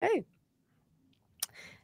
Hey.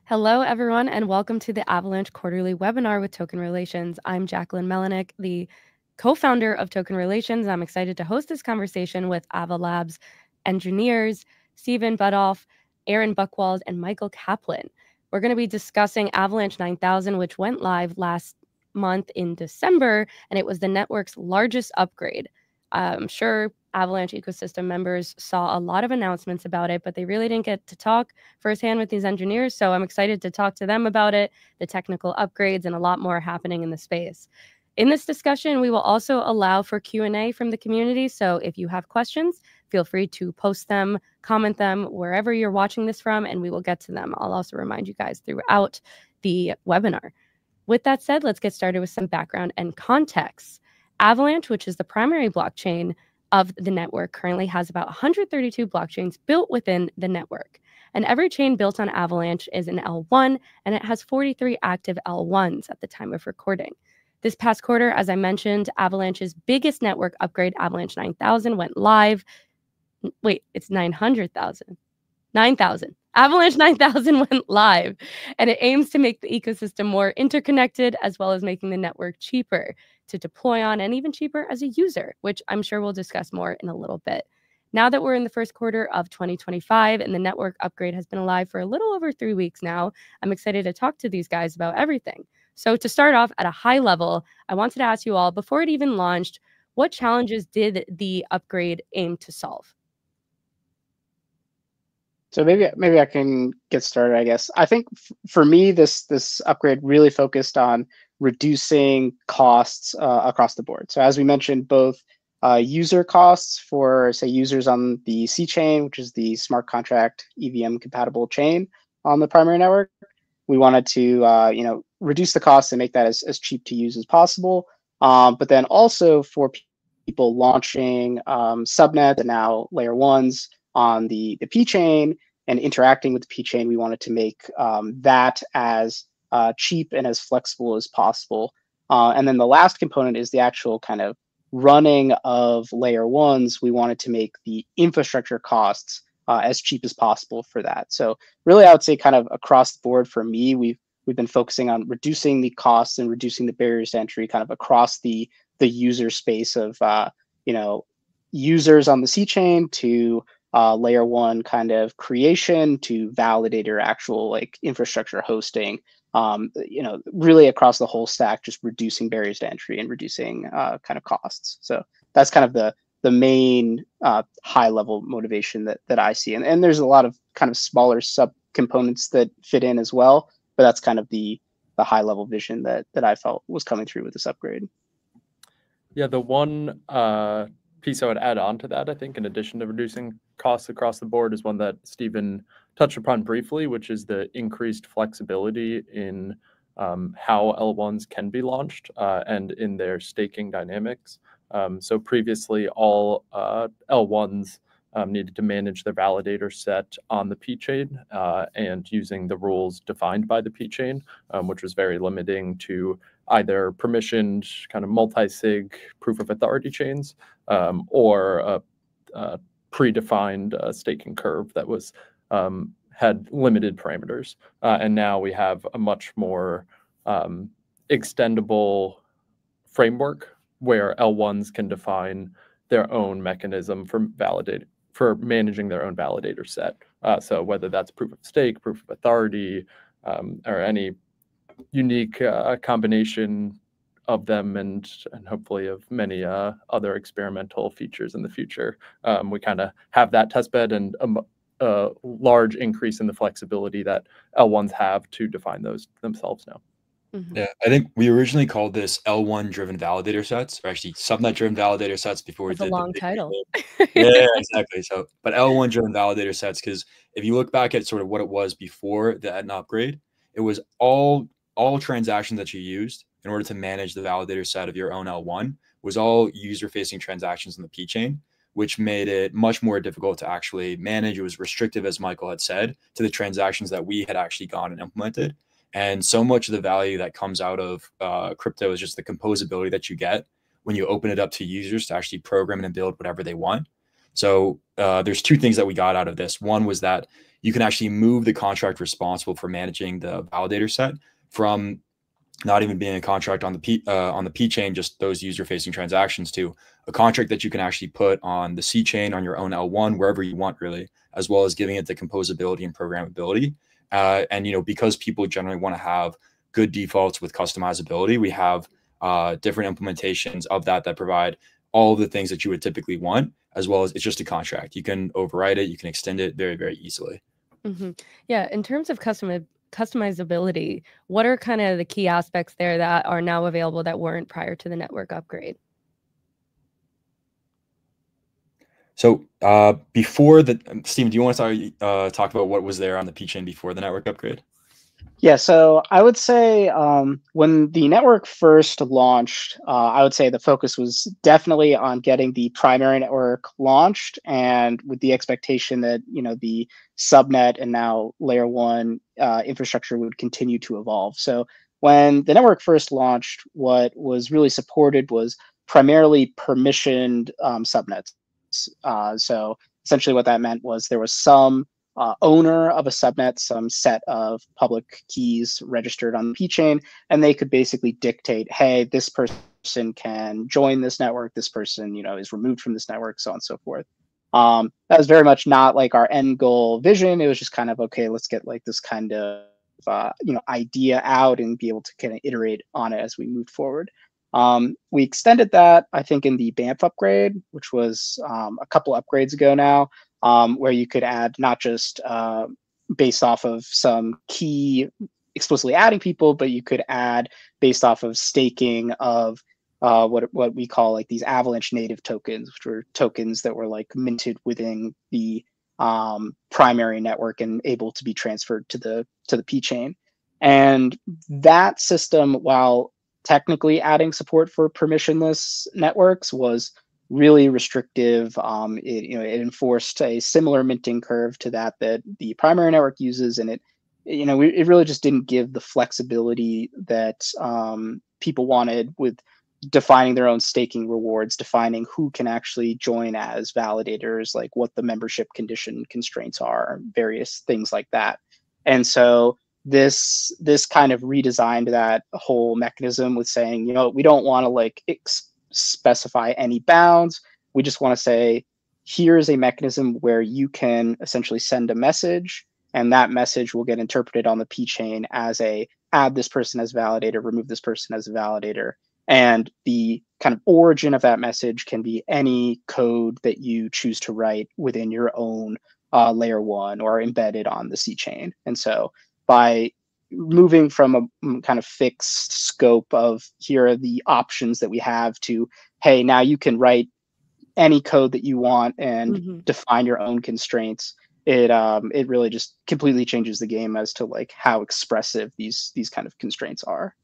Hello, everyone, and welcome to the Avalanche Quarterly Webinar with Token Relations. I'm Jacqueline Melinek, the co-founder of Token Relations. I'm excited to host this conversation with Ava Labs engineers, Stephen Budoff, Aaron Buchwald, and Michael Kaplan. We're going to be discussing Avalanche 9000, which went live last month in December, and it was the network's largest upgrade. I'm sure Avalanche ecosystem members saw a lot of announcements about it, but they really didn't get to talk firsthand with these engineers. So I'm excited to talk to them about it, the technical upgrades, and a lot more happening in the space. In this discussion, we will also allow for Q&A from the community. So if you have questions, feel free to post them, comment them wherever you're watching this from, and we will get to them. I'll also remind you guys throughout the webinar. With that said, let's get started with some background and context. Avalanche, which is the primary blockchain of the network, currently has about 132 blockchains built within the network. And every chain built on Avalanche is an L1, and it has 43 active L1s at the time of recording. This past quarter, as I mentioned, Avalanche's biggest network upgrade, Avalanche 9000, went live. Wait, it's 900,000. 9,000. Avalanche 9000 went live, and it aims to make the ecosystem more interconnected, as well as making the network cheaper to deploy on and even cheaper as a user, which I'm sure we'll discuss more in a little bit. Now that we're in the first quarter of 2025 and the network upgrade has been alive for a little over 3 weeks now, I'm excited to talk to these guys about everything. So to start off at a high level, I wanted to ask you all, before it even launched, what challenges did the upgrade aim to solve? So maybe I can get started, I guess. I think for me, this upgrade really focused on reducing costs across the board. So as we mentioned, both user costs for, say, users on the C chain, which is the smart contract EVM compatible chain on the primary network. We wanted to reduce the costs and make that as cheap to use as possible. But then also for people launching subnet and now layer ones on the P chain and interacting with the P chain, we wanted to make that as cheap and as flexible as possible. And then the last component is the actual kind of running of layer ones. We wanted to make the infrastructure costs as cheap as possible for that. So really, I would say kind of across the board for me, we've been focusing on reducing the costs and reducing the barriers to entry kind of across the user space of users on the C chain to layer one kind of creation to validator actual like infrastructure hosting, really across the whole stack, just reducing barriers to entry and reducing kind of costs. So that's kind of the main high level motivation that I see. And there's a lot of kind of smaller sub components that fit in as well, but that's kind of the high level vision that I felt was coming through with this upgrade. Yeah, the one piece I would add on to that, I think, in addition to reducing costs across the board, is one that Stephen touched upon briefly, which is the increased flexibility in how L1s can be launched and in their staking dynamics. So previously, all L1s needed to manage their validator set on the P chain and using the rules defined by the P chain, which was very limiting to either permissioned kind of multi-sig proof of authority chains or a predefined staking curve that was had limited parameters. And now we have a much more extendable framework where L1s can define their own mechanism for managing their own validator set. So whether that's proof of stake, proof of authority, or any unique combination of them, and hopefully of many other experimental features in the future. We kind of have that testbed and a large increase in the flexibility that L1s have to define those themselves now. Mm-hmm. Yeah, I think we originally called this L1 driven validator sets, or actually subnet driven validator sets before we did a long title. Yeah, exactly. So, but L1 driven validator sets, because if you look back at sort of what it was before the Etna upgrade, it was all transactions that you used in order to manage the validator set of your own L1 was all user facing transactions on the P chain, which made it much more difficult to actually manage. It was restrictive, as Michael had said, to the transactions that we had actually gone and implemented. And so much of the value that comes out of crypto is just the composability that you get when you open it up to users to actually program and build whatever they want. So there's two things that we got out of this. One was that you can actually move the contract responsible for managing the validator set from not even being a contract on the P chain, just those user-facing transactions, to a contract that you can actually put on the C chain, on your own L1, wherever you want, really, as well as giving it the composability and programmability. And because people generally want to have good defaults with customizability, we have different implementations of that provide all of the things that you would typically want, as well as it's just a contract. You can overwrite it, you can extend it very, very easily. Yeah, in terms of customizability, what are kind of the key aspects there that are now available that weren't prior to the network upgrade? So before Steven, do you want to talk about what was there on the P chain before the network upgrade? Yeah, so I would say when the network first launched, I would say the focus was definitely on getting the primary network launched, and with the expectation that the subnet and now layer 1 infrastructure would continue to evolve. So when the network first launched, what was really supported was primarily permissioned subnets. So essentially what that meant was there was some owner of a subnet, some set of public keys registered on the P chain, and they could basically dictate, hey, this person can join this network, this person, is removed from this network, so on and so forth. That was very much not like our end goal vision. It was just kind of, okay, let's get like this kind of idea out and be able to kind of iterate on it as we move forward. We extended that, I think, in the Banff upgrade, which was a couple upgrades ago now, where you could add not just based off of some key explicitly adding people, but you could add based off of staking of what we call like these Avalanche native tokens, which were tokens that were like minted within the primary network and able to be transferred to the P chain. And that system, while technically adding support for permissionless networks, was really restrictive. It enforced a similar minting curve to that the primary network uses, and it really just didn't give the flexibility that people wanted with defining their own staking rewards, defining who can actually join as validators, like what the membership condition constraints are, various things like that. And so this kind of redesigned that whole mechanism with saying, we don't want to like specify any bounds. We just want to say, here's a mechanism where you can essentially send a message, and that message will get interpreted on the P chain as add this person as validator, remove this person as a validator. And the kind of origin of that message can be any code that you choose to write within your own layer 1 or embedded on the C chain. And so by moving from a kind of fixed scope of here are the options that we have to, hey, now you can write any code that you want and define your own constraints, it really just completely changes the game as to like how expressive these kind of constraints are.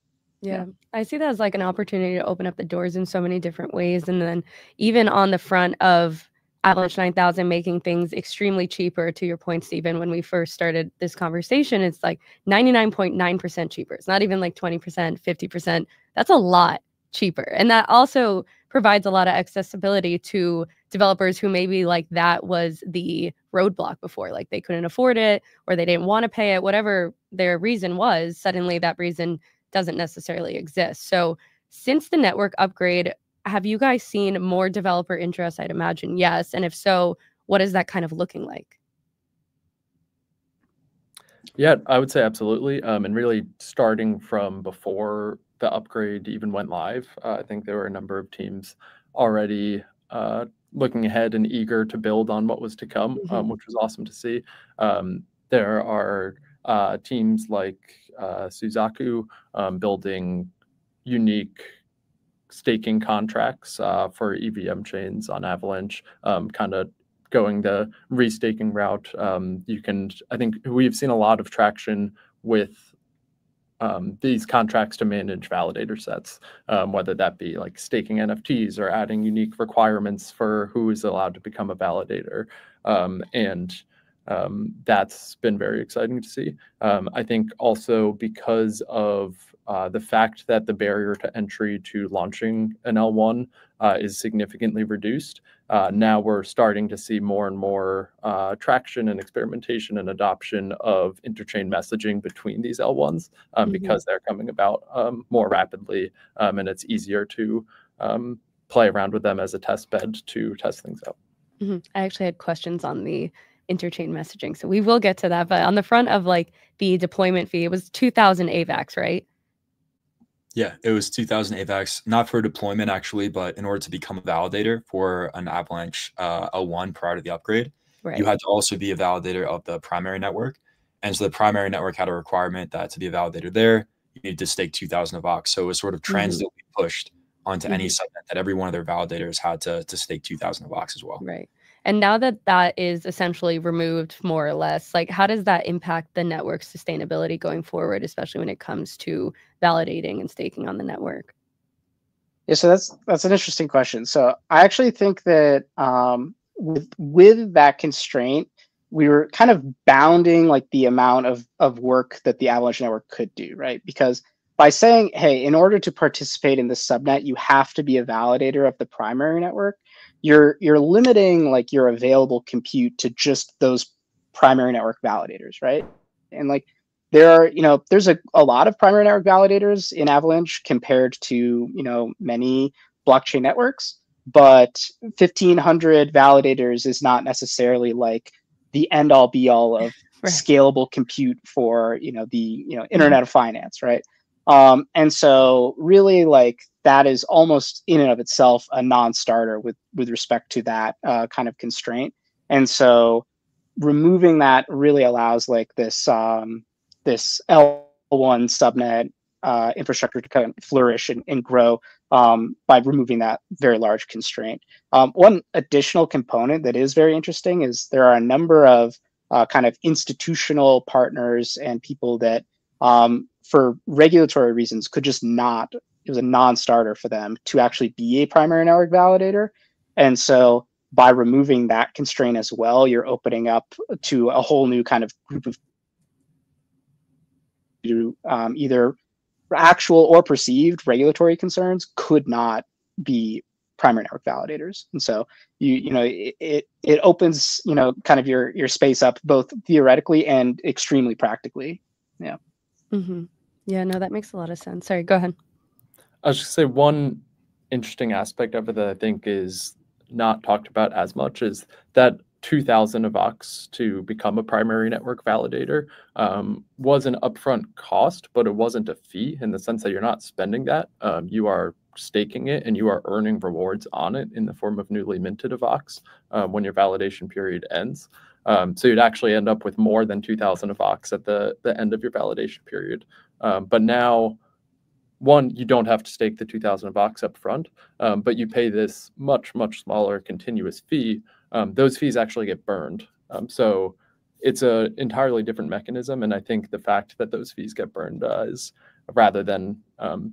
Yeah, I see that as like an opportunity to open up the doors in so many different ways. And then even on the front of Avalanche 9000 making things extremely cheaper, to your point, Stephen, when we first started this conversation, it's like 99.9% cheaper. It's not even like 20%, 50%. That's a lot cheaper. And that also provides a lot of accessibility to developers who maybe like that was the roadblock before, like they couldn't afford it or they didn't want to pay it, whatever their reason was. Suddenly that reason doesn't necessarily exist. So since the network upgrade, have you guys seen more developer interest? I'd imagine yes. And if so, what is that kind of looking like? Yeah, I would say absolutely. And really starting from before the upgrade even went live, I think there were a number of teams already looking ahead and eager to build on what was to come, which was awesome to see. There are teams like Suzaku building unique staking contracts for EVM chains on Avalanche, kind of going the restaking route. I think we've seen a lot of traction with these contracts to manage validator sets, whether that be like staking NFTs or adding unique requirements for who is allowed to become a validator. That's been very exciting to see. I think also because of the fact that the barrier to entry to launching an L1 is significantly reduced. Now we're starting to see more and more traction and experimentation and adoption of interchain messaging between these L1s because they're coming about more rapidly, and it's easier to play around with them as a test bed to test things out. I actually had questions on the interchain messaging, so we will get to that. But on the front of like the deployment fee, it was 2,000 AVAX, right? Yeah, it was 2,000 AVAX, not for deployment actually, but in order to become a validator for an Avalanche L1 prior to the upgrade, you had to also be a validator of the primary network. And so the primary network had a requirement that to be a validator there, you needed to stake 2,000 AVAX. So it was sort of transiently pushed onto any subnet that every one of their validators had to stake 2,000 AVAX as well. Right. And now that that is essentially removed more or less, like how does that impact the network sustainability going forward, especially when it comes to validating and staking on the network? Yeah, so that's an interesting question. So I actually think that with that constraint, we were kind of bounding like the amount of work that the Avalanche network could do, right? Because by saying, hey, in order to participate in the subnet, you have to be a validator of the primary network, you're limiting like your available compute to just those primary network validators, right? And like there are, there's a lot of primary network validators in Avalanche compared to, many blockchain networks, but 1,500 validators is not necessarily like the end all be all of scalable compute for, the, Internet of Finance, right? And so really like that is almost in and of itself a non-starter with respect to that kind of constraint. And so removing that really allows like this this L1 subnet infrastructure to kind of flourish and grow by removing that very large constraint. One additional component that is very interesting is there are a number of kind of institutional partners and people that for regulatory reasons could just not, it was a non-starter for them to actually be a primary network validator. And so by removing that constraint as well, you're opening up to a whole new kind of group of either actual or perceived regulatory concerns could not be primary network validators. And so it opens, kind of your space up both theoretically and extremely practically. Yeah. Yeah, no, that makes a lot of sense. Sorry, go ahead. I was just say one interesting aspect of it that I think is not talked about as much is that 2,000 AVAX to become a primary network validator was an upfront cost, but it wasn't a fee in the sense that you're not spending that. You are staking it and you are earning rewards on it in the form of newly minted AVAX when your validation period ends. So you'd actually end up with more than 2,000 AVAX at the end of your validation period. But now, one, you don't have to stake the 2,000 AVAX up front, but you pay this much, much smaller continuous fee. Those fees actually get burned. So it's an entirely different mechanism. And I think the fact that those fees get burned is rather than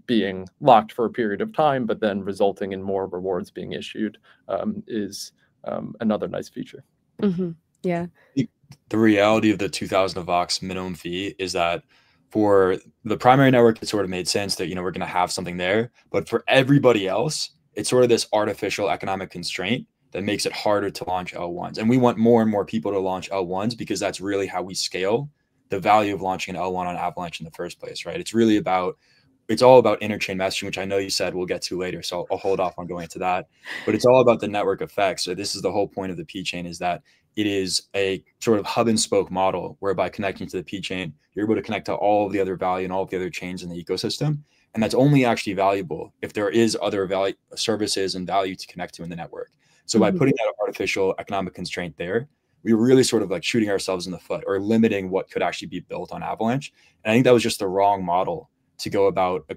being locked for a period of time, but then resulting in more rewards being issued is another nice feature. Yeah. The reality of the 2,000 AVAX minimum fee is that for the primary network, it sort of made sense that, we're going to have something there. But for everybody else, it's sort of this artificial economic constraint that makes it harder to launch L1s. And we want more and more people to launch L1s because that's really how we scale the value of launching an L1 on Avalanche in the first place, right? It's all about interchain messaging, which I know you said we'll get to later. So I'll hold off on going into that. But it's all about the network effects. So this is the whole point of the P chain, is that it is a sort of hub and spoke model whereby connecting to the P chain, you're able to connect to all of the other value and all of the other chains in the ecosystem. And that's only actually valuable if there is other value services and value to connect to in the network. So by putting that artificial economic constraint there, we were really sort of like shooting ourselves in the foot or limiting what could actually be built on Avalanche. And I think that was just the wrong model to go about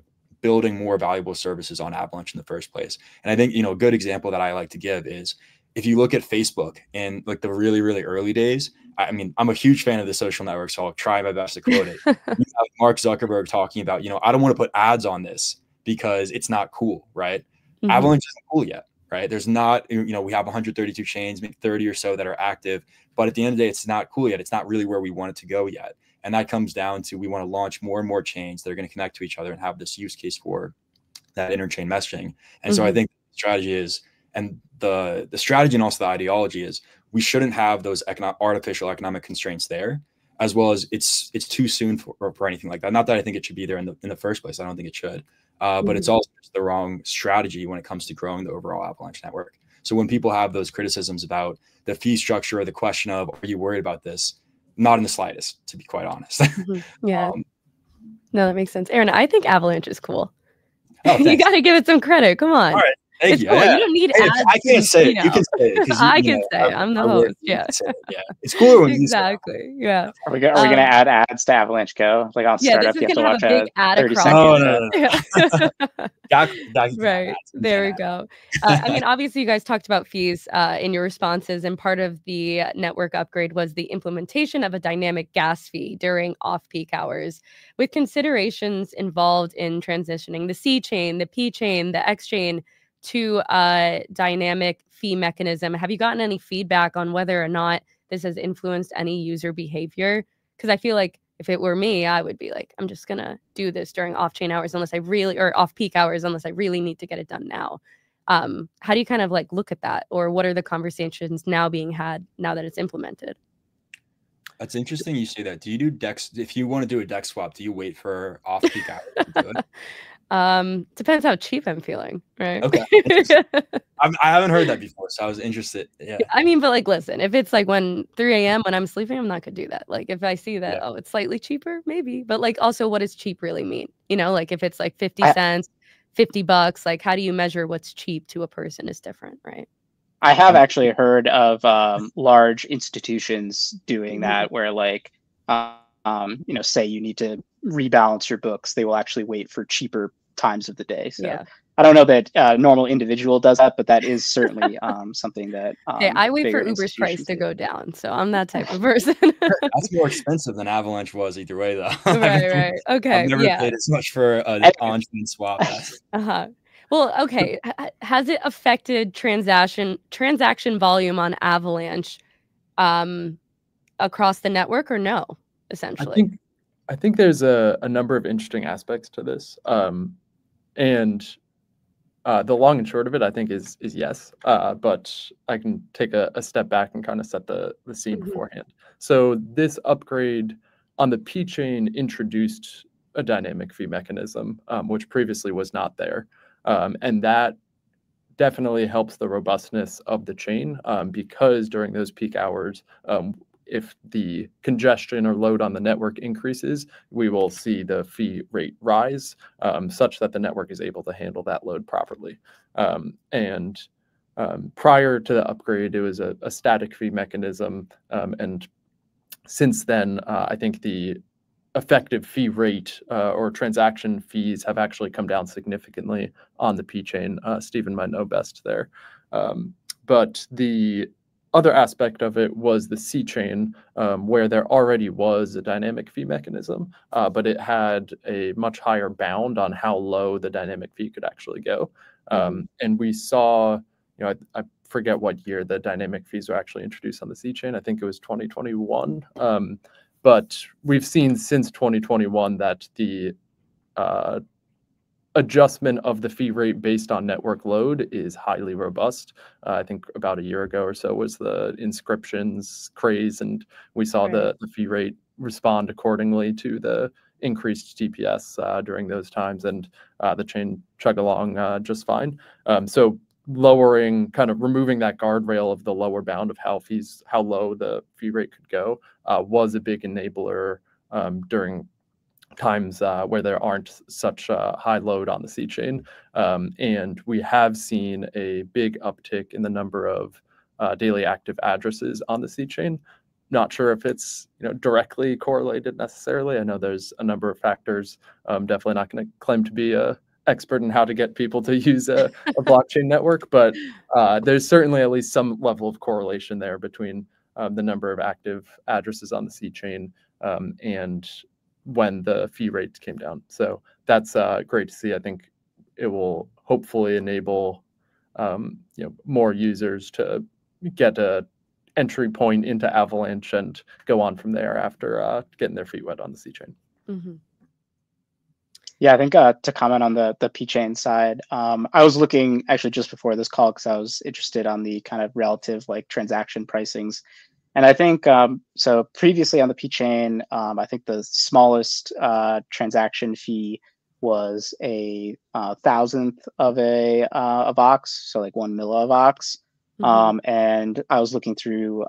building more valuable services on Avalanche in the first place. And I think, a good example that I like to give is if you look at Facebook in like the really, really early days, I mean, I'm a huge fan of the social network, so I'll try my best to quote it. You have Mark Zuckerberg talking about, I don't want to put ads on this because it's not cool, right? Avalanche isn't cool yet. right? There's not, we have 132 chains, maybe 30 or so that are active, but at the end of the day, it's not cool yet. It's not really where we want it to go yet. And that comes down to, we want to launch more and more chains that are going to connect to each other and have this use case for that interchain messaging. And so I think the strategy is, and the strategy and also the ideology is, we shouldn't have those artificial economic constraints there, as well as it's too soon for anything like that. Not that I think it should be there in the first place. I don't think it should. But it's also just the wrong strategy when it comes to growing the overall Avalanche network. So when people have those criticisms about the fee structure or the question of, are you worried about this? Not in the slightest, to be quite honest. Yeah. No, that makes sense. Aaron, I think Avalanche is cool. Oh, you got to give it some credit. Come on. All right. Thank you. Cool. Yeah. You don't need ads. I can't say it. You can say it. I can say it. I'm the host. Yeah. It's cooler when exactly. Yeah. Are we gonna add ads to Avalanche Go? Like on startup, you have to watch a 30 second. No. Right. There we go. I mean, obviously, you guys talked about fees in your responses, and part of the network upgrade was the implementation of a dynamic gas fee during off-peak hours, with considerations involved in transitioning the C chain, the P chain, the X chain to a dynamic fee mechanism. Have you gotten any feedback on whether or not this has influenced any user behavior? Because I feel like if it were me, I would be like, I'm just gonna do this during off-chain hours unless I really, or off-peak hours unless I really need to get it done now. How do you kind of like look at that, or what are the conversations now being had now that it's implemented? That's interesting you say that. Do you do DEX? If you want to do a DEX swap, do you wait for off-peak hours to do it? Depends how cheap I'm feeling, right? Okay. I haven't heard that before, so I was interested. Yeah. I mean, but like, listen, if it's like 3 a.m. when I'm sleeping, I'm not gonna do that. Like, if I see that, oh, it's slightly cheaper, maybe. But like, also, what does cheap really mean? Like if it's like 50 cents, $50, like, how do you measure what's cheap to a person is different, right? I have actually heard of large institutions doing that, where like, say you need to rebalance your books, they will actually wait for cheaper times of the day. So yeah. I don't know that normal individual does that, but that is certainly something that I wait for Uber's price to go down, so I'm that type of person. That's more expensive than Avalanche was either way, though. Right. Okay. I've never paid as much for an on-chain swap. Well, okay. Has it affected transaction volume on Avalanche across the network, or no? Essentially, I think there's a number of interesting aspects to this, and the long and short of it, I think, is yes. But I can take a step back and kind of set the scene beforehand. So this upgrade on the P chain introduced a dynamic fee mechanism, which previously was not there, and that definitely helps the robustness of the chain, because during those peak hours, if the congestion or load on the network increases, we will see the fee rate rise, such that the network is able to handle that load properly. Prior to the upgrade, it was a static fee mechanism. And since then, I think the effective fee rate or transaction fees have actually come down significantly on the P chain. Stephen might know best there. But the other aspect of it was the C chain, where there already was a dynamic fee mechanism, but it had a much higher bound on how low the dynamic fee could actually go. And we saw, I forget what year the dynamic fees were actually introduced on the C chain. I think it was 2021. But we've seen since 2021 that the adjustment of the fee rate based on network load is highly robust. I think about a year ago or so was the inscriptions craze, and we saw the fee rate respond accordingly to the increased TPS during those times, and the chain chug along just fine. So lowering, kind of removing that guardrail of the lower bound of how low the fee rate could go was a big enabler during times where there aren't such a high load on the C chain. And we have seen a big uptick in the number of daily active addresses on the C chain. Not sure if it's directly correlated necessarily. I know there's a number of factors. Definitely not going to claim to be a expert in how to get people to use a blockchain network, but there's certainly at least some level of correlation there between the number of active addresses on the C chain and when the fee rates came down. So that's great to see. I think it will hopefully enable more users to get a entry point into Avalanche and go on from there after getting their feet wet on the C chain. Mm-hmm. Yeah, I think to comment on the P-Chain side, I was looking actually just before this call because I was interested on the kind of relative like transaction pricings. And I think so previously on the P-Chain, I think the smallest transaction fee was a thousandth of a Vox, so like 1 millivox. And I was looking through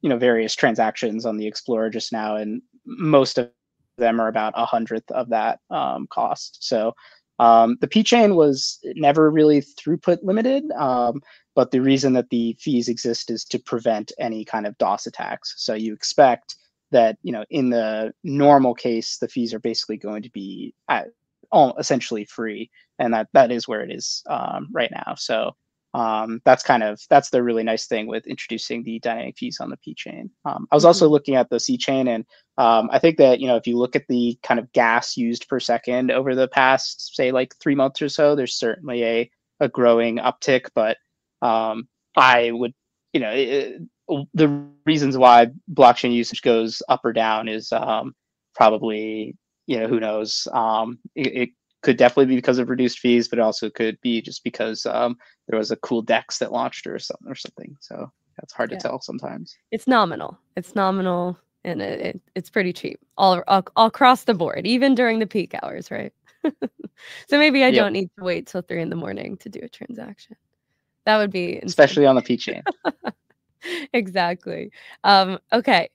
various transactions on the Explorer just now, and most of them are about 100th of that cost. So the P-Chain was never really throughput limited, but the reason that the fees exist is to prevent any kind of DOS attacks. So you expect that in the normal case, the fees are basically going to be essentially free, and that is where it is right now. So that's the really nice thing with introducing the dynamic fees on the P-Chain. I was also looking at the C-Chain, and I think that if you look at the kind of gas used per second over the past, say, like 3 months or so, there's certainly a growing uptick. But I would, the reasons why blockchain usage goes up or down is probably, who knows. It could definitely be because of reduced fees, but it also could be just because there was a cool DEX that launched or something. So that's hard to tell sometimes. It's nominal. And it's pretty cheap all across the board, even during the peak hours, right? So maybe I don't need to wait till 3 a.m. to do a transaction. That would be insane. Especially on the P-Chain. Exactly. Okay.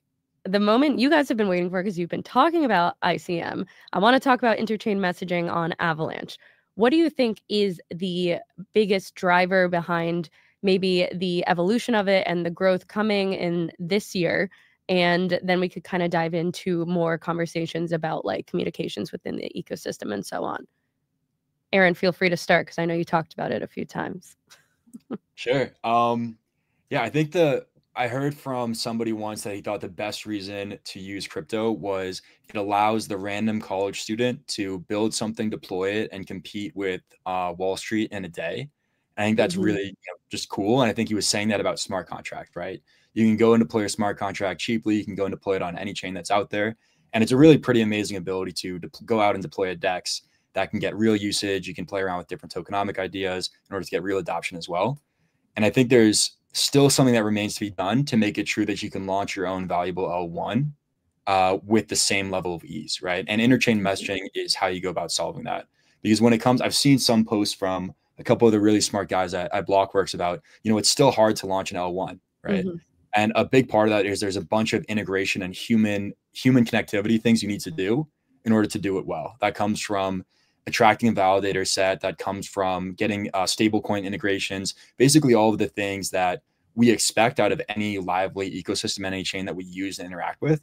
The moment you guys have been waiting for, because you've been talking about ICM, I want to talk about interchain messaging on Avalanche. What do you think is the biggest driver behind maybe the evolution of it and the growth coming in this year? And then we could kind of dive into more conversations about like communications within the ecosystem and so on. Aaron, feel free to start because I know you talked about it a few times. Sure. Yeah, I think I heard from somebody once that he thought the best reason to use crypto was it allows the random college student to build something, deploy it, and compete with Wall Street in a day. I think that's really just cool. And I think he was saying that about smart contract, right? You can go and deploy a smart contract cheaply. You can go and deploy it on any chain that's out there. And it's a really pretty amazing ability to go out and deploy a DEX that can get real usage. You can play around with different tokenomic ideas in order to get real adoption as well. And I think there's still something that remains to be done to make it true that you can launch your own valuable L1 with the same level of ease, right? And interchain messaging is how you go about solving that. Because when it comes, I've seen some posts from a couple of the really smart guys at Blockworks about, it's still hard to launch an L1, right? And a big part of that is there's a bunch of integration and human connectivity things you need to do in order to do it well. That comes from attracting a validator set, that comes from getting stablecoin integrations, basically all of the things that we expect out of any lively ecosystem, any chain that we use and interact with.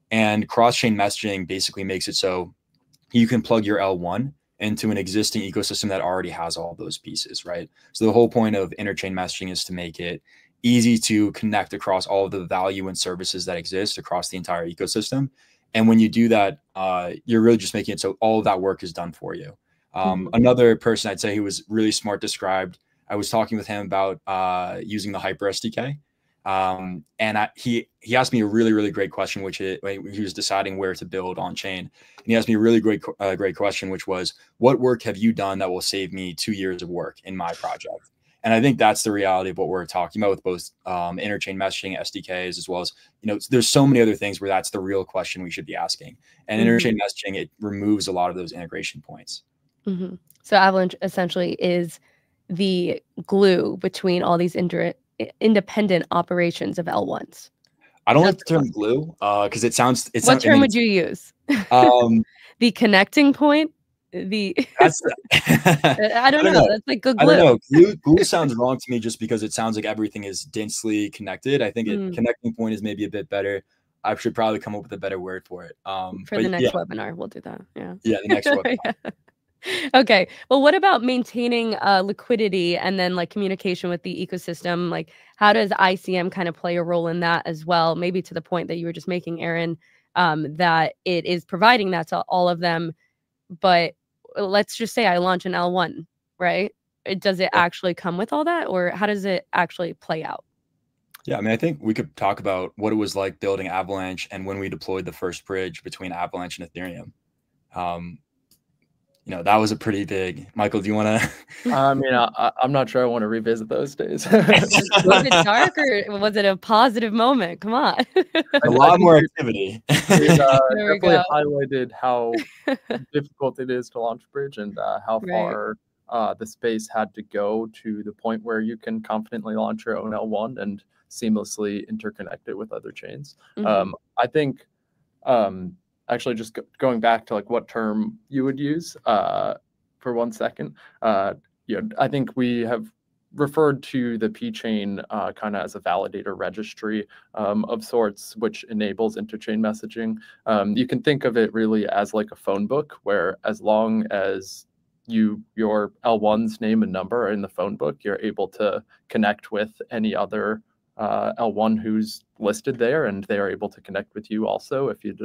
And cross-chain messaging basically makes it so you can plug your L1 into an existing ecosystem that already has all those pieces, right? So the whole point of interchain messaging is to make it easy to connect across all of the value and services that exist across the entire ecosystem. And when you do that, you're really just making it so all of that work is done for you. Another person I'd say who was really smart described, I was talking with him about using the Hyper SDK. And he asked me a really, really great question, which he was deciding where to build on chain. And he asked me a really great question, which was, what work have you done that will save me 2 years of work in my project? And I think that's the reality of what we're talking about with both interchain messaging, SDKs, as well as, there's so many other things where that's the real question we should be asking. And interchain messaging, it removes a lot of those integration points. So Avalanche essentially is the glue between all these independent operations of L1s. I don't like the term glue because it sounds. What term would you use? The connecting point. I don't know. That's like a glue. I don't know. Glue sounds wrong to me just because it sounds like everything is densely connected. I think connecting point is maybe a bit better. I should probably come up with a better word for it. For the next webinar, we'll do that. Yeah. Yeah, the next webinar. Okay. Well, what about maintaining liquidity and then like communication with the ecosystem? Like, how does ICM kind of play a role in that as well? Maybe to the point that you were just making, Aaron, that it is providing that to all of them. But let's just say I launch an L1, right? does it actually come with all that, or how does it actually play out? Yeah, I mean, I think we could talk about what it was like building Avalanche and when we deployed the first bridge between Avalanche and Ethereum. That was a pretty big. Michael, do you want to? I mean, I'm not sure I want to revisit those days. Was it dark or was it a positive moment? Come on. A lot more activity. It definitely highlighted how difficult it is to launch Bridge and how far the space had to go to the point where you can confidently launch your own L1 and seamlessly interconnect it with other chains. I think actually just going back to like what term you would use for 1 second, I think we have referred to the P chain kind of as a validator registry of sorts, which enables interchain messaging. You can think of it really as like a phone book, where as long as your L1's name and number are in the phone book, you're able to connect with any other L1 who's listed there, and they are able to connect with you also if you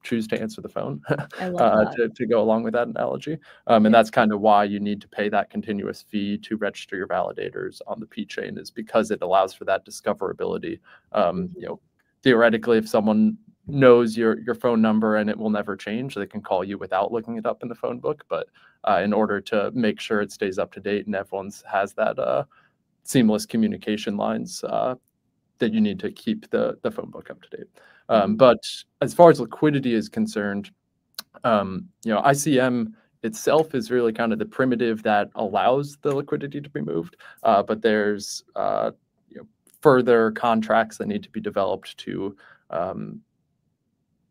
choose to answer the phone to go along with that analogy. And that's kind of why you need to pay that continuous fee to register your validators on the P chain, is because it allows for that discoverability. Theoretically, if someone knows your phone number and it will never change, they can call you without looking it up in the phone book. But in order to make sure it stays up to date and everyone has that seamless communication lines, that you need to keep the phone book up to date. But as far as liquidity is concerned, ICM itself is really kind of the primitive that allows the liquidity to be moved. But there's further contracts that need to be developed to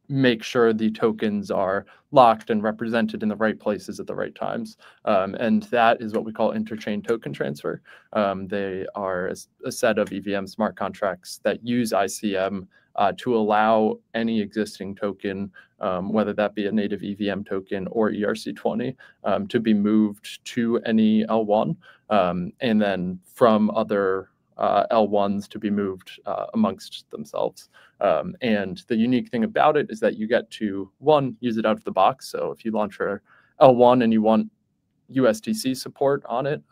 make sure the tokens are locked and represented in the right places at the right times. And that is what we call interchain token transfer. They are a set of EVM smart contracts that use ICM to allow any existing token, whether that be a native EVM token or ERC20, to be moved to any L1, and then from other L1s to be moved amongst themselves. And the unique thing about it is that you get to, one, use it out of the box. So if you launch your L1 and you want USDC support on it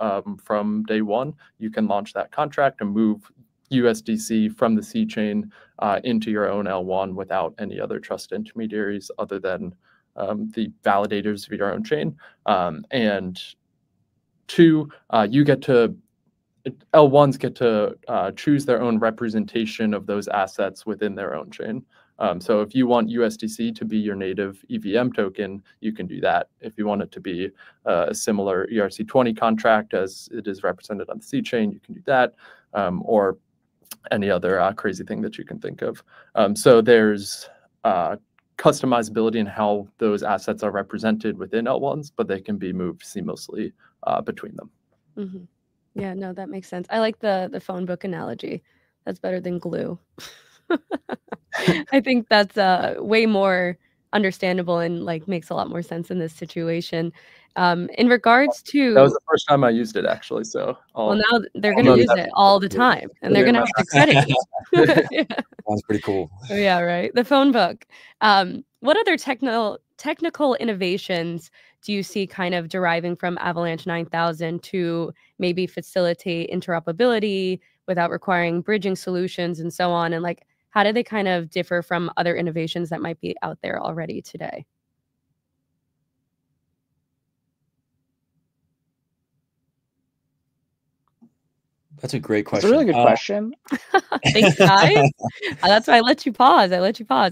from day one, you can launch that contract and move USDC from the C chain into your own L1 without any other trusted intermediaries other than the validators of your own chain. And two, L1s get to choose their own representation of those assets within their own chain. So if you want USDC to be your native EVM token, you can do that. If you want it to be a similar ERC20 contract as it is represented on the C chain, you can do that, or any other crazy thing that you can think of. So there's customizability in how those assets are represented within L1s, but they can be moved seamlessly between them. Yeah, no, that makes sense. I like the phone book analogy. That's better than glue. I think that's way more understandable and like makes a lot more sense in this situation. In regards to that was the first time I used it, actually. So well, now they're going to use it all the time, and they're going to have to credit you. Yeah. That's pretty cool. Yeah, right. The phone book. What other technical innovations do you see kind of deriving from Avalanche 9000 to maybe facilitate interoperability without requiring bridging solutions and so on? And like, how do they kind of differ from other innovations that might be out there already today? That's a great question. It's a really good question. Thanks, guys. That's why I let you pause.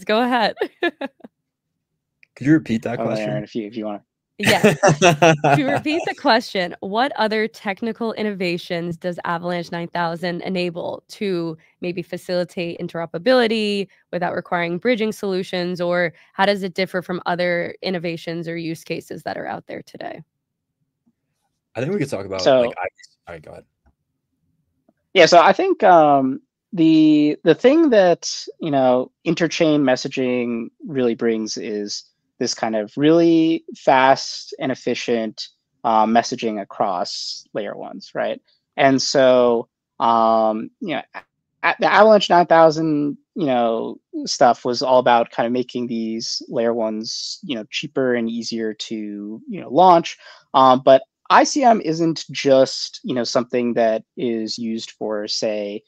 Go ahead. Could you repeat that question? Aaron, if you want to. Yes. To repeat the question, what other technical innovations does Avalanche 9000 enable to maybe facilitate interoperability without requiring bridging solutions, or how does it differ from other innovations or use cases that are out there today? I think we could talk about all right, go ahead. Yeah, so I think the thing that interchain messaging really brings is this kind of really fast and efficient messaging across layer ones, right? And so the Avalanche 9000 stuff was all about kind of making these layer ones cheaper and easier to launch. But ICM isn't just, something that is used for, say,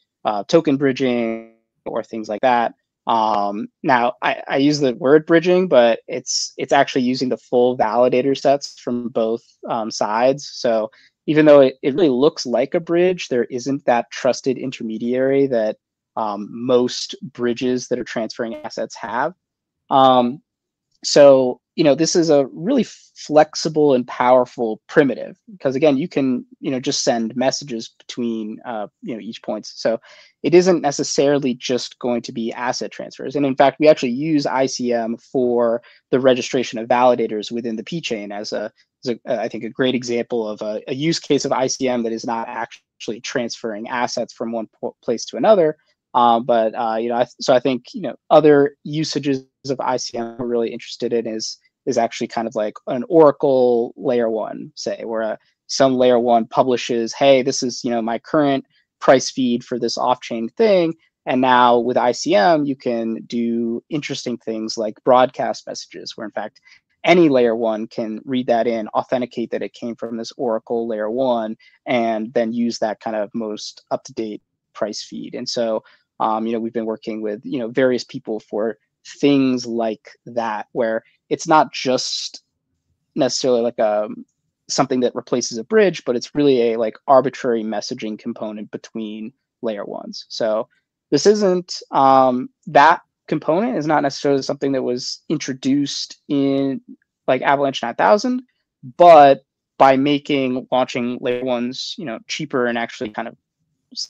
token bridging or things like that. Now, I use the word bridging, but it's actually using the full validator sets from both sides. So even though it really looks like a bridge, there isn't that trusted intermediary that most bridges that are transferring assets have. So, this is a really flexible and powerful primitive because, again, you can, just send messages between, each point. So it isn't necessarily just going to be asset transfers. And in fact, we actually use ICM for the registration of validators within the P chain as I think, a great example of a use case of ICM that is not actually transferring assets from one place to another. So I think, other usages of ICM we're really interested in is actually kind of like an Oracle layer one, say, where some layer one publishes, hey, this is, my current price feed for this off-chain thing. And now with ICM, you can do interesting things like broadcast messages, where in fact, any layer one can read that in, authenticate that it came from this Oracle layer one, and then use that kind of most up-to-date price feed. And so, we've been working with, various people for things like that, where it's not just necessarily like something that replaces a bridge, but it's really a like arbitrary messaging component between layer ones. So this isn't that component is not necessarily something that was introduced in like Avalanche 9000, but by launching layer ones, cheaper and actually kind of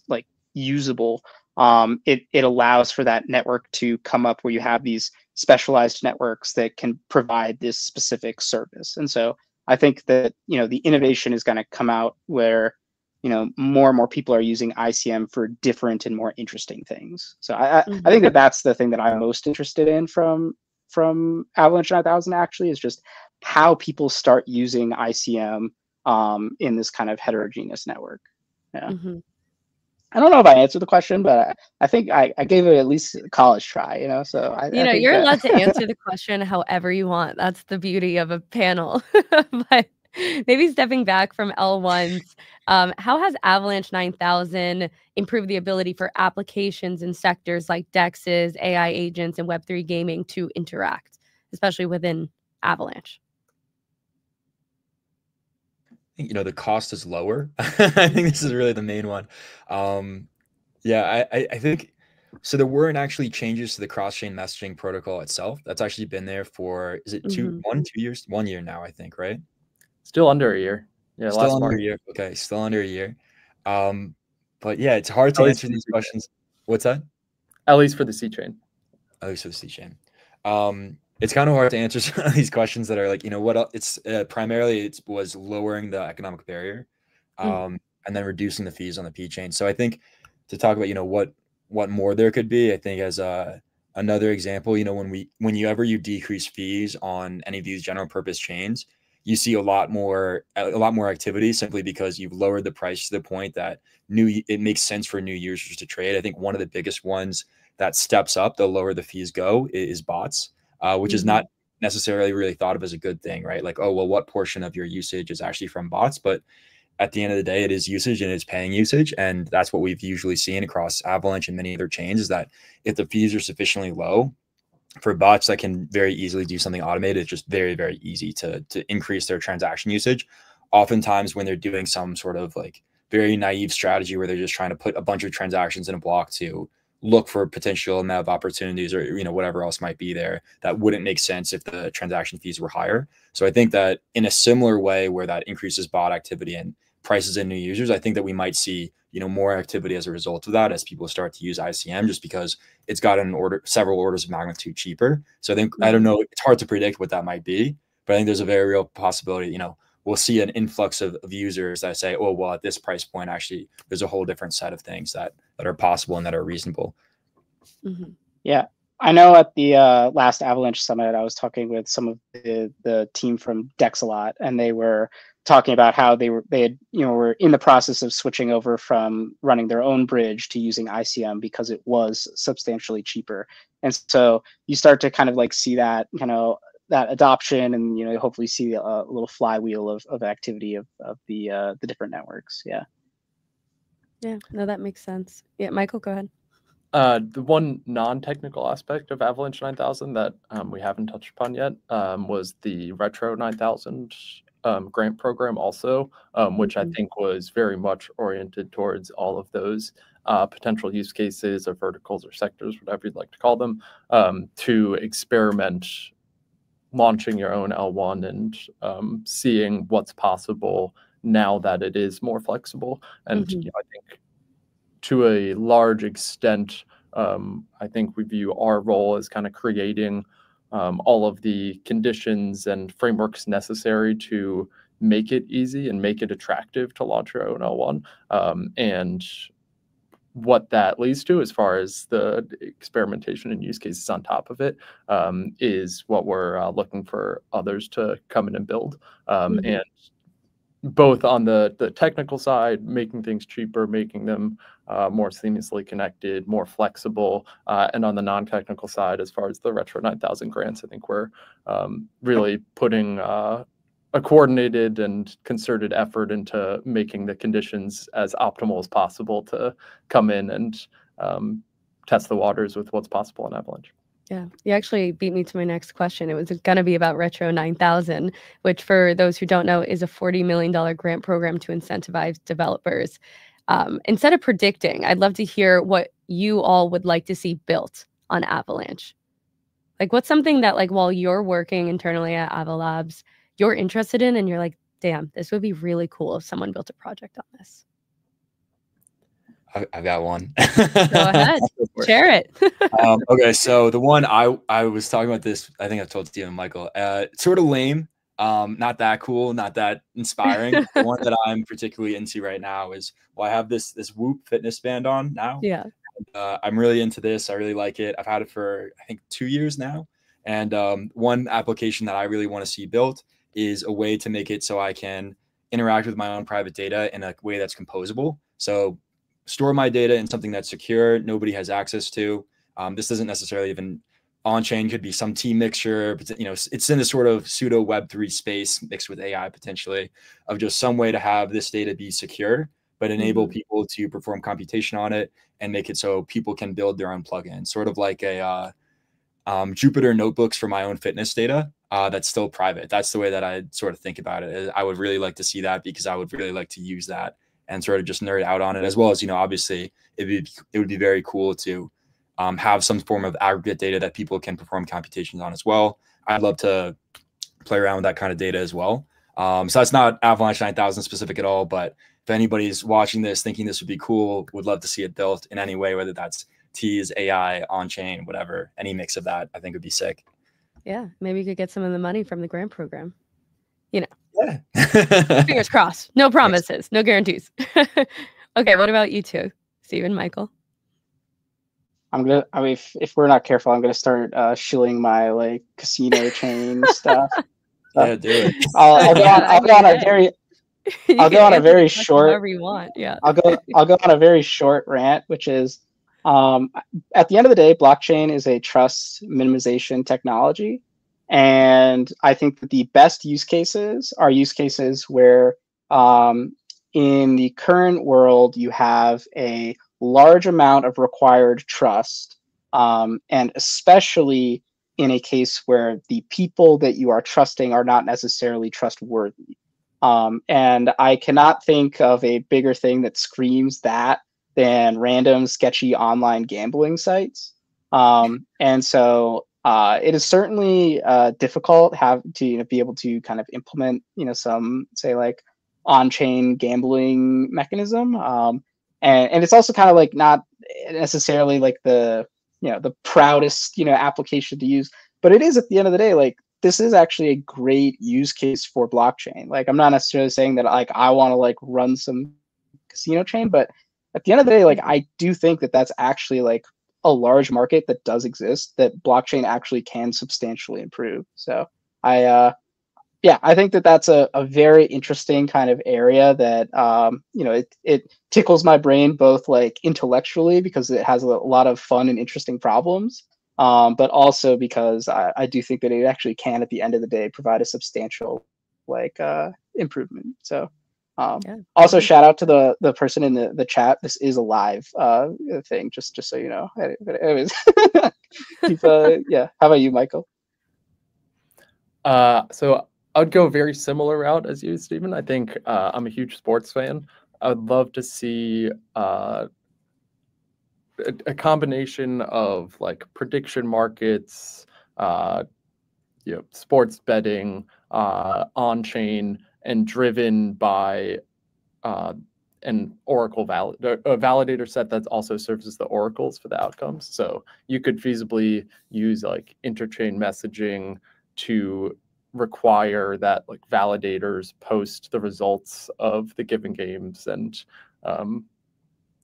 like usable, it allows for that network to come up where you have these specialized networks that can provide this specific service. And so I think that, the innovation is going to come out where, more and more people are using ICM for different and more interesting things. So I think that that's the thing that I'm most interested in from Avalanche 9000 actually, is just how people start using ICM in this kind of heterogeneous network. Yeah. Mm-hmm. I don't know if I answered the question, but I think I gave it at least a college try, so I think you're allowed to answer the question however you want. That's the beauty of a panel. But maybe stepping back from L1s, how has Avalanche 9000 improved the ability for applications in sectors like DEXs, AI agents, and Web3 gaming to interact, especially within Avalanche? The cost is lower. I think this is really the main one. I think so. There weren't actually changes to the cross-chain messaging protocol itself. That's actually been there for, is it 2 years? 1 year now, I think, right? Still under a year. Yeah, still under a year. Okay, still under a year. But yeah, it's hard to answer these questions. What's that? At least for the C chain. At least for the C chain. It's kind of hard to answer some of these questions that are like, what it's primarily it was lowering the economic barrier, and then reducing the fees on the P chain. So I think to talk about, what more there could be, I think as another example, whenever you decrease fees on any of these general purpose chains, you see a lot more activity simply because you've lowered the price to the point that it makes sense for new users to trade. I think one of the biggest ones that steps up the lower the fees go is bots. Which is not necessarily really thought of as a good thing, right? Like, oh, well, what portion of your usage is actually from bots? But at the end of the day, it is usage and it's paying usage. And that's what we've usually seen across Avalanche and many other chains, is that if the fees are sufficiently low for bots that can very easily do something automated, it's just very, very easy to increase their transaction usage. Oftentimes when they're doing some sort of like very naive strategy where they're just trying to put a bunch of transactions in a block to look for potential amount of opportunities or whatever else might be there, that wouldn't make sense if the transaction fees were higher. So I think that in a similar way where that increases bot activity and prices in new users, I think that we might see more activity as a result of that as people start to use ICM, just because it's gotten several orders of magnitude cheaper. So I think I don't know, it's hard to predict what that might be, but I think there's a very real possibility we'll see an influx of users that say, oh, well, at this price point, actually, there's a whole different set of things that are possible and that are reasonable. Yeah. I know at the last Avalanche Summit, I was talking with some of the team from Dex a lot, and they were talking about how they were in the process of switching over from running their own bridge to using ICM because it was substantially cheaper. And so you start to kind of like see that, that adoption, and hopefully see a little flywheel of activity of the different networks. Yeah. Yeah, no, that makes sense. Yeah, Michael, go ahead. The one non-technical aspect of Avalanche 9000 that we haven't touched upon yet was the Retro 9000 grant program also, which I think was very much oriented towards all of those potential use cases or verticals or sectors, whatever you'd like to call them, to experiment launching your own L1 and seeing what's possible now that it is more flexible. And I think to a large extent, I think we view our role as kind of creating all of the conditions and frameworks necessary to make it easy and make it attractive to launch your own L1. And what that leads to as far as the experimentation and use cases on top of it is what we're looking for others to come in and build. And both on the technical side, making things cheaper, making them more seamlessly connected, more flexible, and on the non-technical side, as far as the Retro 9000 grants, I think we're really putting a coordinated and concerted effort into making the conditions as optimal as possible to come in and test the waters with what's possible in Avalanche. Yeah, you actually beat me to my next question. It was going to be about Retro 9000, which for those who don't know is a $40 million grant program to incentivize developers. Instead of predicting, I'd love to hear what you all would like to see built on Avalanche. Like, what's something that, like, while you're working internally at Avalabs, you're interested in and you're like, damn, this would be really cool if someone built a project on this? I've got one. Go ahead. Share it. Okay, so the one I was talking about this, I think I told Steve and Michael, it's sort of lame, not that cool, not that inspiring. The one that I'm particularly into right now is, well, I have this Whoop fitness band on now. Yeah. I'm really into this. I really like it. I've had it for, I think, 2 years now. And one application that I really want to see built is a way to make it so I can interact with my own private data in a way that's composable. So store my data in something that's secure, nobody has access to. This doesn't necessarily even on-chain, could be some T mixture, but it's in a sort of pseudo Web3 space mixed with AI potentially, of just some way to have this data be secure, but enable people to perform computation on it and make it so people can build their own plugin, sort of like a Jupyter notebooks for my own fitness data that's still private. That's the way that I sort of think about it. I would really like to see that, because I would really like to use that and sort of just nerd out on it, as well as, obviously it would be very cool to have some form of aggregate data that people can perform computations on as well. I'd love to play around with that kind of data as well. So that's not Avalanche 9000 specific at all, but if anybody's watching this thinking this would be cool, would love to see it built in any way, whether that's T's, AI, on-chain, whatever, any mix of that, I think would be sick. Yeah, maybe you could get some of the money from the grant program. Yeah. Fingers crossed. No promises, no guarantees. Okay, what about you two, Stephen, Michael? If we're not careful, I'm gonna start shilling my like casino chain stuff. Yeah, do it. I'll go on a very short. Whatever you want. Yeah. I'll go on a very short rant, which is, at the end of the day, blockchain is a trust minimization technology. And I think that the best use cases are use cases where in the current world, you have a large amount of required trust, and especially in a case where the people that you are trusting are not necessarily trustworthy. And I cannot think of a bigger thing that screams that than random sketchy online gambling sites. And so it is certainly difficult to be able to kind of implement some, say, like on-chain gambling mechanism, and it's also kind of like not necessarily like the proudest application to use, but it is, at the end of the day, like this is actually a great use case for blockchain. Like, I'm not necessarily saying that like I want to like run some casino chain, but at the end of the day, like I do think that that's actually like a large market that does exist that blockchain actually can substantially improve. So I think that that's a very interesting kind of area that it tickles my brain both like intellectually, because it has a lot of fun and interesting problems, but also because I do think that it actually can, at the end of the day, provide a substantial improvement. So also shout out to the person in the chat. This is a live thing, just so you know. Anyways, yeah. How about you, Michael? So I'd go a very similar route as you, Stephen. I think I'm a huge sports fan. I would love to see a combination of like prediction markets, sports betting, on chain, and driven by an Oracle validator set that also serves as the oracles for the outcomes. So you could feasibly use like interchain messaging to require that like validators post the results of the given games, and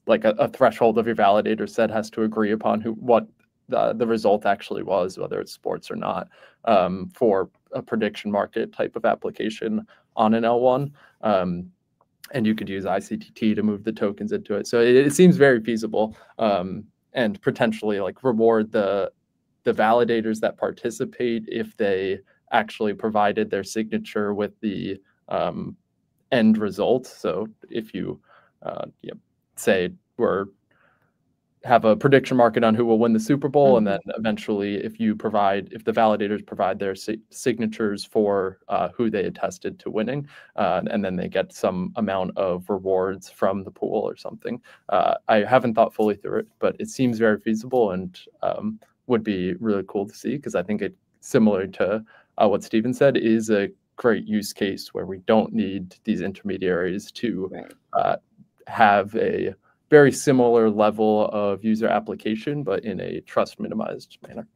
like a threshold of your validator set has to agree upon what the result actually was, whether it's sports or not, for a prediction market type of application on an L1. And you could use ICTT to move the tokens into it. So it seems very feasible, and potentially like reward the validators that participate if they actually provided their signature with the end result. So if you say have a prediction market on who will win the Super Bowl, and then eventually if the validators provide their signatures for who they attested to winning, and then they get some amount of rewards from the pool or something. I haven't thought fully through it, but it seems very feasible and would be really cool to see, because I think it, similar to what Stephen said, is a great use case where we don't need these intermediaries to have a very similar level of user application, but in a trust minimized manner.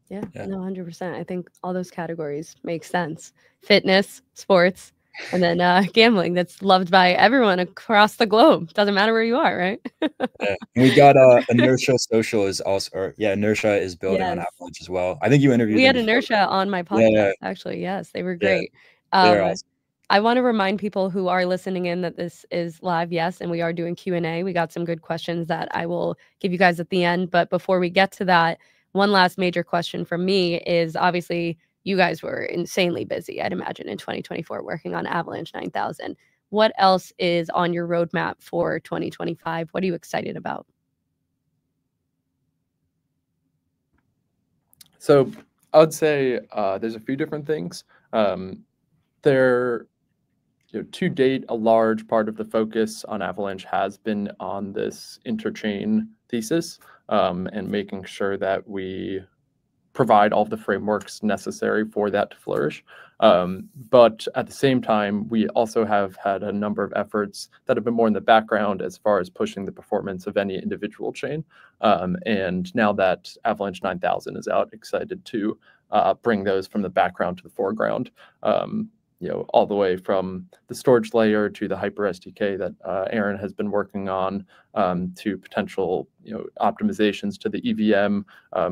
Yeah, no, 100%. I think all those categories make sense. Fitness, sports, and then gambling that's loved by everyone across the globe. Doesn't matter where you are, right? We got Inertia Social is also, Inertia is building on Avalanche as well. I think you interviewed. We had Inertia on my podcast, actually. Yes, they were great. They're awesome. I want to remind people who are listening in that this is live, yes, and we are doing Q&A. We got some good questions that I will give you guys at the end. But before we get to that, one last major question from me is, obviously, you guys were insanely busy, I'd imagine, in 2024 working on Avalanche 9000. What else is on your roadmap for 2025? What are you excited about? So I would say there's a few different things. To date, a large part of the focus on Avalanche has been on this interchain thesis, and making sure that we provide all of the frameworks necessary for that to flourish. But at the same time, we also have had a number of efforts that have been more in the background as far as pushing the performance of any individual chain. And now that Avalanche 9000 is out, excited to bring those from the background to the foreground. All the way from the storage layer to the Hyper SDK that Aaron has been working on, to potential optimizations to the EVM.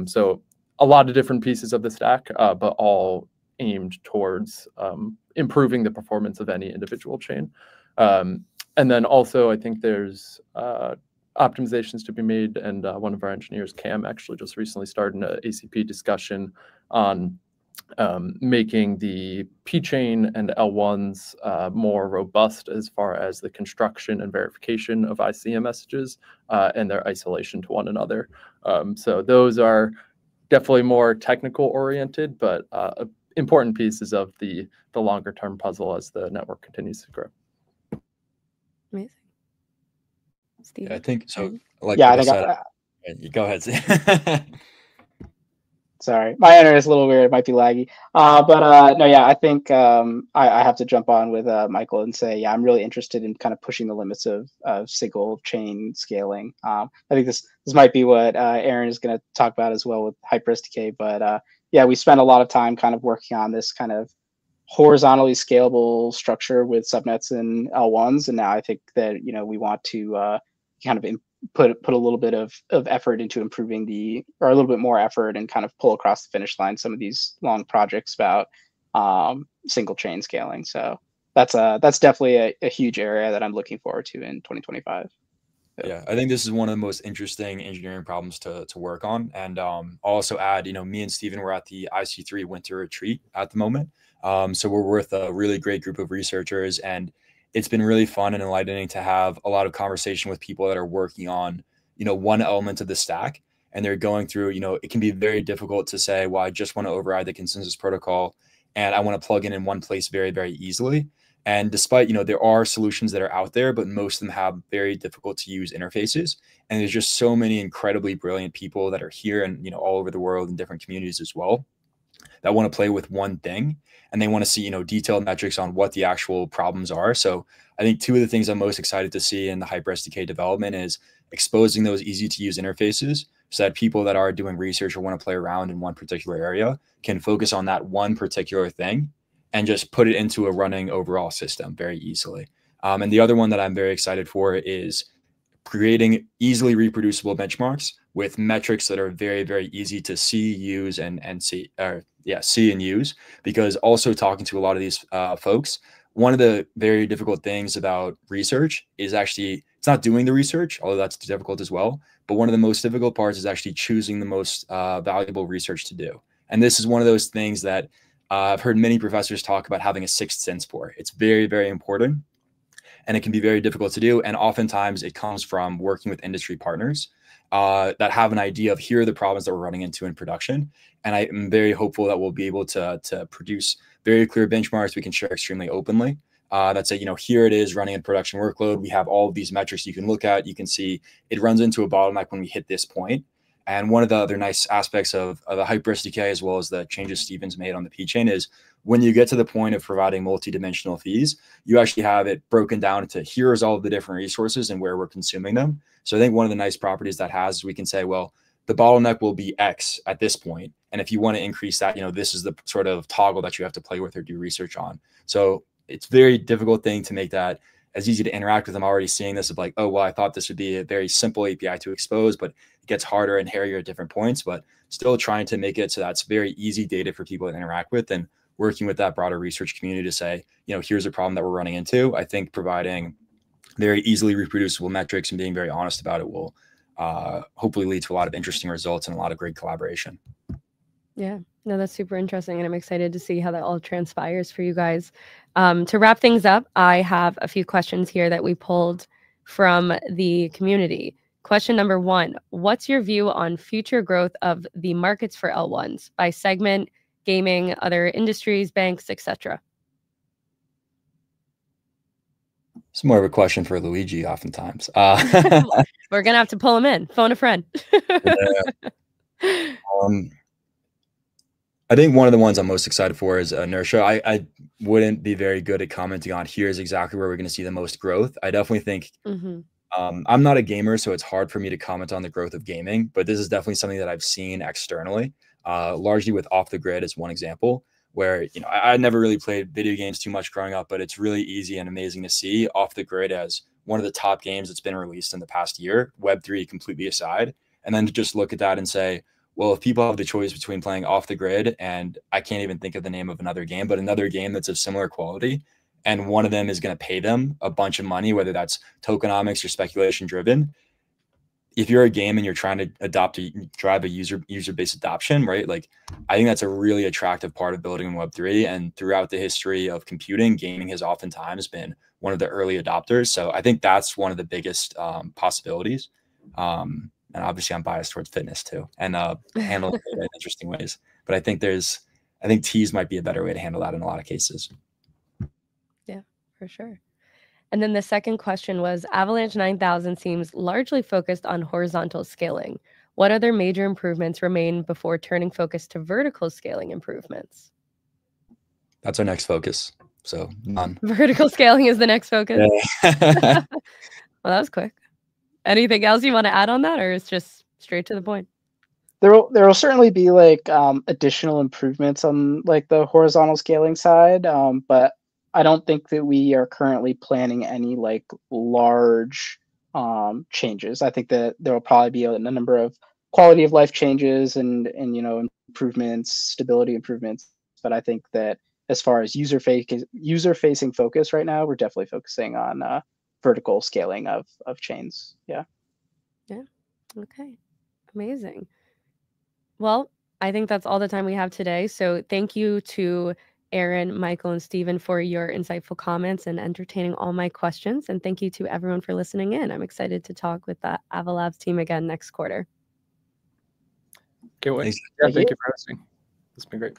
So a lot of different pieces of the stack, but all aimed towards improving the performance of any individual chain. And then also, I think there's optimizations to be made, and one of our engineers, Cam, actually just recently started an ACP discussion on making the P-chain and L1s more robust as far as the construction and verification of ICM messages and their isolation to one another. So those are definitely more technical oriented, but important pieces of the longer term puzzle as the network continues to grow. Amazing. Steve? I think so. Go ahead. Sorry, my internet is a little weird. It might be laggy. I think I have to jump on with Michael and say, I'm really interested in kind of pushing the limits of single chain scaling. I think this might be what Aaron is going to talk about as well with Hyper SDK. But we spent a lot of time kind of working on this kind of horizontally scalable structure with subnets and L1s, and now I think that we want to kind of put a little bit of effort into improving or a little bit more effort and kind of pull across the finish line some of these long projects about single chain scaling. So that's definitely a huge area that I'm looking forward to in 2025. Yeah, I think this is one of the most interesting engineering problems to work on. And I'll also add, me and Steven were at the IC3 winter retreat at the moment. So we're with a really great group of researchers, and it's been really fun and enlightening to have a lot of conversation with people that are working on, one element of the stack. And they're going through, it can be very difficult to say, well, I just want to override the consensus protocol and I want to plug in one place very, very easily. And despite, there are solutions that are out there, but most of them have very difficult to use interfaces. And there's just so many incredibly brilliant people that are here and, all over the world in different communities as well that want to play with one thing. And they want to see, detailed metrics on what the actual problems are. So I think two of the things I'm most excited to see in the HyperSDK development is exposing those easy to use interfaces so that people that are doing research or want to play around in one particular area can focus on that one particular thing and just put it into a running overall system very easily. And the other one that I'm very excited for is creating easily reproducible benchmarks with metrics that are very, very easy to see, use, see and use. Because also talking to a lot of these folks, one of the very difficult things about research is actually, it's not doing the research, although that's difficult as well. But one of the most difficult parts is actually choosing the most valuable research to do. And this is one of those things that I've heard many professors talk about having a sixth sense for. It's very, very important, and it can be very difficult to do. And oftentimes it comes from working with industry partners that have an idea of here are the problems that we're running into in production. And I am very hopeful that we'll be able to produce very clear benchmarks we can share extremely openly. That say, here it is running a production workload. We have all of these metrics you can look at. You can see it runs into a bottleneck when we hit this point. And one of the other nice aspects of the HyperSDK, as well as the changes Steven's made on the P chain, is when you get to the point of providing multi-dimensional fees, you actually have it broken down into here's all of the different resources and where we're consuming them. So I think one of the nice properties that has is we can say, well, the bottleneck will be X at this point. And if you want to increase that, this is the sort of toggle that you have to play with or do research on. So it's a very difficult thing to make that as easy to interact with. I'm already seeing this of like, oh, well, I thought this would be a very simple API to expose, but it gets harder and hairier at different points, but still trying to make it so that's very easy data for people to interact with, and working with that broader research community to say, here's a problem that we're running into. I think providing very easily reproducible metrics and being very honest about it will hopefully lead to a lot of interesting results and a lot of great collaboration. Yeah, no, that's super interesting. And I'm excited to see how that all transpires for you guys. To wrap things up, I have a few questions here that we pulled from the community. Question number 1, what's your view on future growth of the markets for L1s by segment, gaming, other industries, banks, etc.? It's more of a question for Luigi oftentimes. We're going to have to pull him in. Phone a friend. I think one of the ones I'm most excited for is inertia. I wouldn't be very good at commenting on here's exactly where we're going to see the most growth. I definitely think I'm not a gamer, so it's hard for me to comment on the growth of gaming, but this is definitely something that I've seen externally, largely with Off the Grid as one example, where, I never really played video games too much growing up, but it's really easy and amazing to see Off the Grid as one of the top games that's been released in the past year, Web3 completely aside, and then to just look at that and say, well, if people have the choice between playing Off the Grid, and I can't even think of the name of another game, but another game that's of similar quality, and one of them is going to pay them a bunch of money, whether that's tokenomics or speculation driven. If you're a game and you're trying to drive a user-based adoption, right? Like, I think that's a really attractive part of building in Web3. And throughout the history of computing, gaming has oftentimes been one of the early adopters. So I think that's one of the biggest possibilities. And obviously I'm biased towards fitness too, and handling it in interesting ways. But I think teas might be a better way to handle that in a lot of cases. Yeah, for sure. And then the second question was, Avalanche 9000 seems largely focused on horizontal scaling. What other major improvements remain before turning focus to vertical scaling improvements? That's our next focus. So none. Vertical scaling is the next focus. Yeah. Well, that was quick. Anything else you want to add on that, or it's just straight to the point? There will certainly be additional improvements on the horizontal scaling side, but I don't think that we are currently planning any large changes. I think that there will probably be a number of quality of life changes and improvements, stability improvements. But I think that as far as user facing focus right now, we're definitely focusing on vertical scaling of chains. Yeah. Okay, amazing. Well, I think that's all the time we have today. So thank you to Aaron, Michael, and Stephen for your insightful comments and entertaining all my questions. And thank you to everyone for listening in. I'm excited to talk with the Avalabs team again next quarter. Can't wait. Thanks. Yeah, thank you for hosting. It's been great.